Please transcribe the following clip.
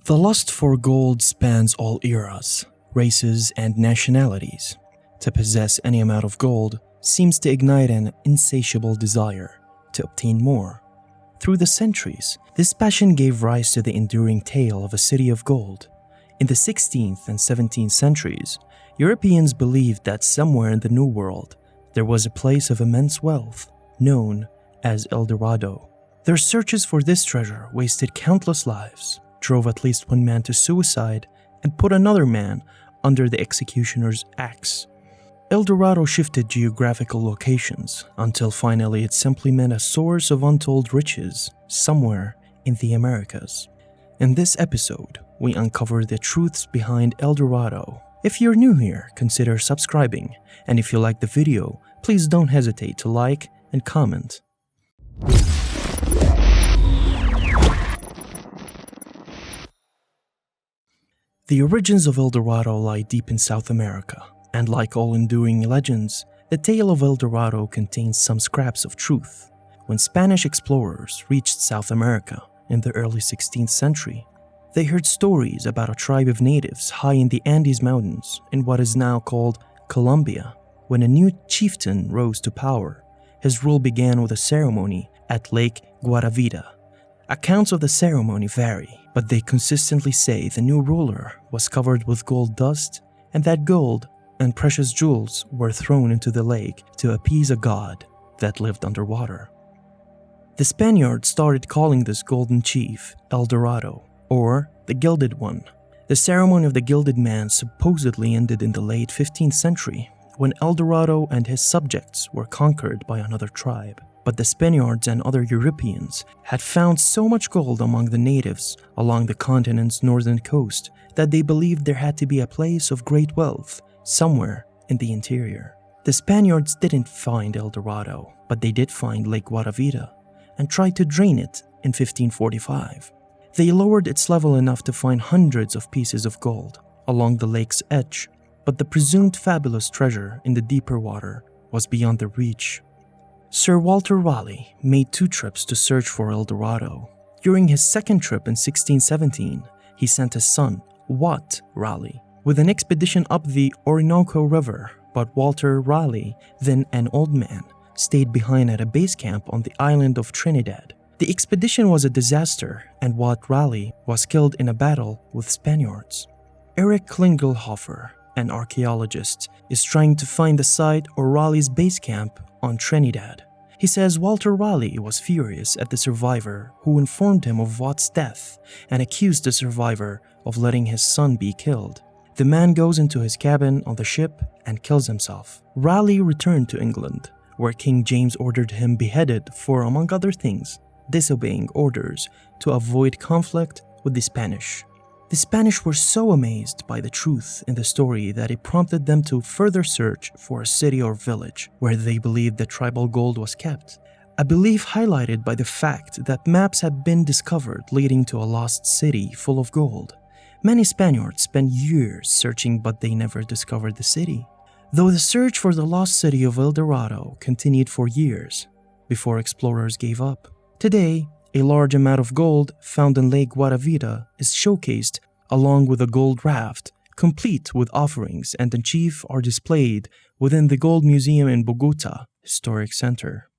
The lust for gold spans all eras, races, and nationalities. To possess any amount of gold seems to ignite an insatiable desire to obtain more. Through the centuries, this passion gave rise to the enduring tale of a city of gold. In the 16th and 17th centuries, Europeans believed that somewhere in the New World there was a place of immense wealth known as El Dorado. Their searches for this treasure wasted countless lives, drove at least one man to suicide, and put another man under the executioner's axe. El Dorado shifted geographical locations until finally it simply meant a source of untold riches somewhere in the Americas. In this episode, we uncover the truths behind El Dorado. If you're new here, consider subscribing, and if you like the video, please don't hesitate to like and comment. The origins of El Dorado lie deep in South America, and like all enduring legends, the tale of El Dorado contains some scraps of truth. When Spanish explorers reached South America in the early 16th century, they heard stories about a tribe of natives high in the Andes Mountains in what is now called Colombia. When a new chieftain rose to power, his rule began with a ceremony at Lake Guatavita. Accounts of the ceremony vary, but they consistently say the new ruler was covered with gold dust and that gold and precious jewels were thrown into the lake to appease a god that lived underwater. The Spaniards started calling this golden chief El Dorado, or the Gilded One. The ceremony of the Gilded Man supposedly ended in the late 15th century when El Dorado and his subjects were conquered by another tribe. But the Spaniards and other Europeans had found so much gold among the natives along the continent's northern coast that they believed there had to be a place of great wealth somewhere in the interior. The Spaniards didn't find El Dorado, but they did find Lake Guatavita and tried to drain it in 1545. They lowered its level enough to find hundreds of pieces of gold along the lake's edge, but the presumed fabulous treasure in the deeper water was beyond their reach. Sir Walter Raleigh made 2 trips to search for El Dorado. During his second trip in 1617, he sent his son, Wat Raleigh, with an expedition up the Orinoco River, but Walter Raleigh, then an old man, stayed behind at a base camp on the island of Trinidad. The expedition was a disaster, and Wat Raleigh was killed in a battle with Spaniards. Eric Klingelhofer, an archaeologist, is trying to find the site or Raleigh's base camp on Trinidad. He says Walter Raleigh was furious at the survivor who informed him of Watt's death and accused the survivor of letting his son be killed. The man goes into his cabin on the ship and kills himself. Raleigh returned to England, where King James ordered him beheaded for, among other things, disobeying orders to avoid conflict with the Spanish. The Spanish were so amazed by the truth in the story that it prompted them to further search for a city or village where they believed the tribal gold was kept, a belief highlighted by the fact that maps had been discovered leading to a lost city full of gold. Many Spaniards spent years searching, but they never discovered the city, though the search for the lost city of El Dorado continued for years before explorers gave up. Today, a large amount of gold found in Lake Guatavita is showcased along with a gold raft, complete with offerings, and the chief are displayed within the Gold Museum in Bogota Historic Center.